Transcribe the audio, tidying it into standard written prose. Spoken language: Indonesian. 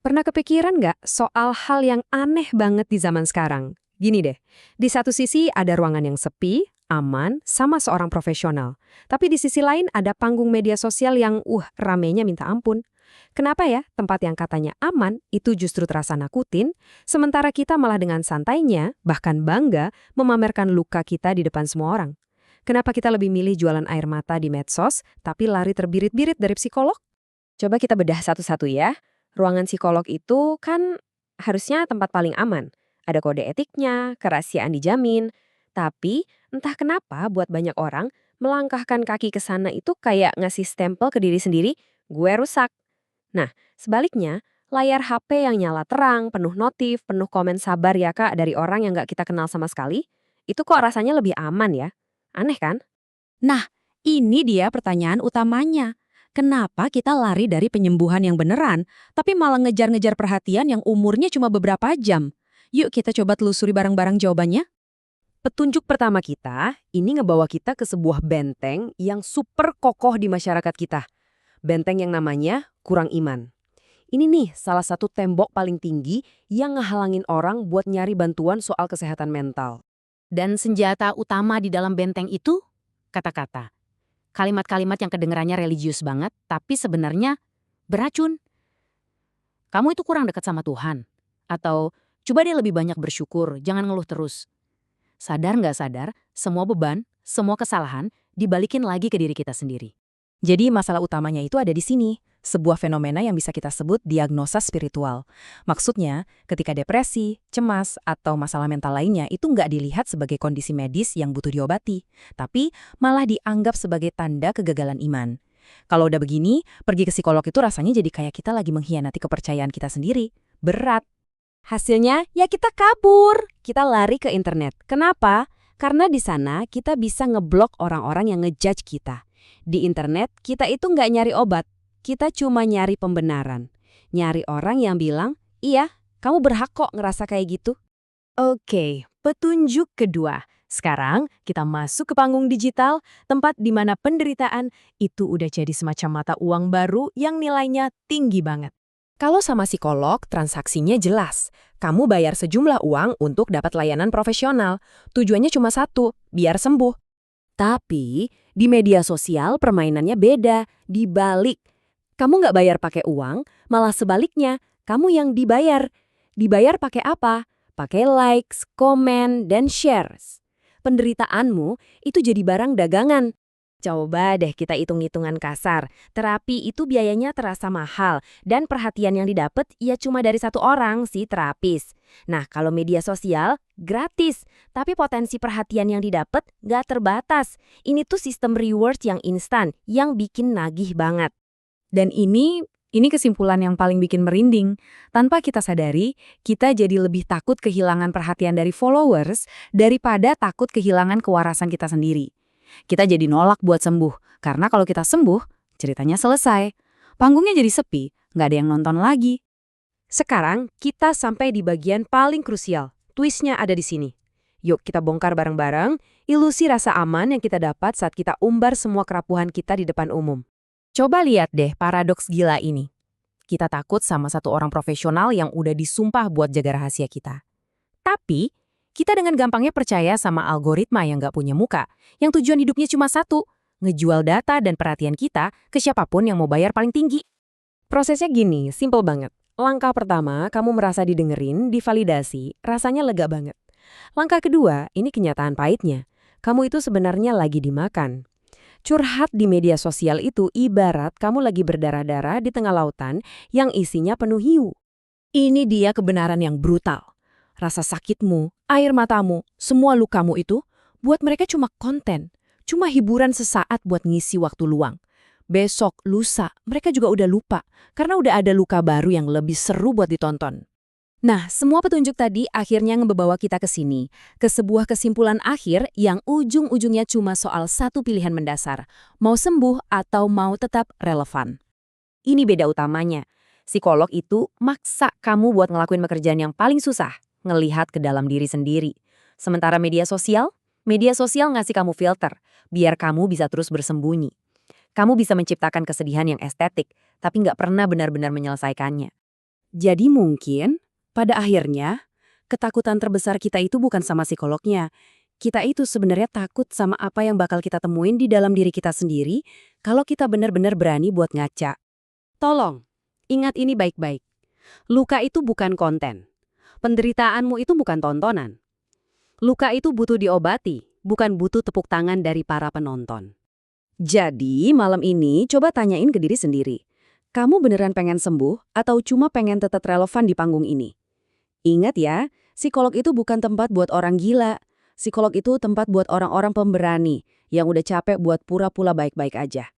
Pernah kepikiran nggak soal hal yang aneh banget di zaman sekarang? Gini deh, di satu sisi ada ruangan yang sepi, aman, sama seorang profesional. Tapi di sisi lain ada panggung media sosial yang, ramenya minta ampun. Kenapa ya tempat yang katanya aman itu justru terasa nakutin, sementara kita malah dengan santainya, bahkan bangga, memamerkan luka kita di depan semua orang? Kenapa kita lebih milih jualan air mata di medsos, tapi lari terbirit-birit dari psikolog? Coba kita bedah satu-satu ya. Ruangan psikolog itu kan harusnya tempat paling aman. Ada kode etiknya, kerahasiaan dijamin. Tapi entah kenapa buat banyak orang, melangkahkan kaki ke sana itu kayak ngasih stempel ke diri sendiri, gue rusak. Nah, sebaliknya, layar HP yang nyala terang, penuh notif, penuh komen sabar ya kak dari orang yang nggak kita kenal sama sekali, itu kok rasanya lebih aman ya? Aneh kan? Nah, ini dia pertanyaan utamanya. Kenapa kita lari dari penyembuhan yang beneran, tapi malah ngejar-ngejar perhatian yang umurnya cuma beberapa jam? Yuk kita coba telusuri bareng-bareng jawabannya. Petunjuk pertama kita, ini ngebawa kita ke sebuah benteng yang super kokoh di masyarakat kita. Benteng yang namanya kurang iman. Ini nih salah satu tembok paling tinggi yang ngehalangin orang buat nyari bantuan soal kesehatan mental. Dan senjata utama di dalam benteng itu, kata-kata. Kalimat-kalimat yang kedengarannya religius banget, tapi sebenarnya beracun. Kamu itu kurang dekat sama Tuhan. Atau, coba deh lebih banyak bersyukur, jangan ngeluh terus. Sadar nggak sadar, semua beban, semua kesalahan, dibalikin lagi ke diri kita sendiri. Jadi masalah utamanya itu ada di sini, sebuah fenomena yang bisa kita sebut diagnosa spiritual. Maksudnya, ketika depresi, cemas, atau masalah mental lainnya itu nggak dilihat sebagai kondisi medis yang butuh diobati, tapi malah dianggap sebagai tanda kegagalan iman. Kalau udah begini, pergi ke psikolog itu rasanya jadi kayak kita lagi mengkhianati kepercayaan kita sendiri. Berat. Hasilnya, ya kita kabur. Kita lari ke internet. Kenapa? Karena di sana kita bisa ngeblok orang-orang yang ngejudge kita. Di internet, kita itu nggak nyari obat. Kita cuma nyari pembenaran. Nyari orang yang bilang, iya, kamu berhak kok ngerasa kayak gitu. Oke, petunjuk kedua. Sekarang kita masuk ke panggung digital, tempat di mana penderitaan itu udah jadi semacam mata uang baru yang nilainya tinggi banget. Kalau sama psikolog, transaksinya jelas. Kamu bayar sejumlah uang untuk dapat layanan profesional. Tujuannya cuma satu, biar sembuh. Tapi, di media sosial permainannya beda, dibalik. Kamu nggak bayar pakai uang, malah sebaliknya, kamu yang dibayar. Dibayar pakai apa? Pakai likes, komen, dan shares. Penderitaanmu itu jadi barang dagangan. Coba deh kita hitung-hitungan kasar. Terapi itu biayanya terasa mahal dan perhatian yang didapat ya cuma dari satu orang si terapis. Nah, kalau media sosial gratis, tapi potensi perhatian yang didapat nggak terbatas. Ini tuh sistem reward yang instan, yang bikin nagih banget. Dan ini kesimpulan yang paling bikin merinding. Tanpa kita sadari, kita jadi lebih takut kehilangan perhatian dari followers daripada takut kehilangan kewarasan kita sendiri. Kita jadi nolak buat sembuh, karena kalau kita sembuh, ceritanya selesai. Panggungnya jadi sepi, nggak ada yang nonton lagi. Sekarang kita sampai di bagian paling krusial. Twistnya ada di sini. Yuk kita bongkar bareng-bareng ilusi rasa aman yang kita dapat saat kita umbar semua kerapuhan kita di depan umum. Coba lihat deh paradoks gila ini. Kita takut sama satu orang profesional yang udah disumpah buat jaga rahasia kita. Tapi, kita dengan gampangnya percaya sama algoritma yang nggak punya muka, yang tujuan hidupnya cuma satu, ngejual data dan perhatian kita ke siapapun yang mau bayar paling tinggi. Prosesnya gini, simple banget. Langkah pertama, kamu merasa didengerin, divalidasi, rasanya lega banget. Langkah kedua, ini kenyataan pahitnya. Kamu itu sebenarnya lagi dimakan. Curhat di media sosial itu ibarat kamu lagi berdarah-darah di tengah lautan yang isinya penuh hiu. Ini dia kebenaran yang brutal. Rasa sakitmu, air matamu, semua lukamu itu buat mereka cuma konten, cuma hiburan sesaat buat ngisi waktu luang. Besok, lusa, mereka juga udah lupa karena udah ada luka baru yang lebih seru buat ditonton. Nah, semua petunjuk tadi akhirnya ngebawa kita ke sini, ke sebuah kesimpulan akhir yang ujung-ujungnya cuma soal satu pilihan mendasar, mau sembuh atau mau tetap relevan. Ini beda utamanya. Psikolog itu maksa kamu buat ngelakuin pekerjaan yang paling susah, ngelihat ke dalam diri sendiri. Sementara media sosial ngasih kamu filter, biar kamu bisa terus bersembunyi. Kamu bisa menciptakan kesedihan yang estetik, tapi nggak pernah benar-benar menyelesaikannya. Jadi mungkin, pada akhirnya, ketakutan terbesar kita itu bukan sama psikolognya. Kita itu sebenarnya takut sama apa yang bakal kita temuin di dalam diri kita sendiri kalau kita benar-benar berani buat ngaca. Tolong, ingat ini baik-baik. Luka itu bukan konten. Penderitaanmu itu bukan tontonan. Luka itu butuh diobati, bukan butuh tepuk tangan dari para penonton. Jadi, malam ini coba tanyain ke diri sendiri. Kamu beneran pengen sembuh atau cuma pengen tetap relevan di panggung ini? Ingat ya, psikolog itu bukan tempat buat orang gila. Psikolog itu tempat buat orang-orang pemberani yang udah capek buat pura-pura baik-baik aja.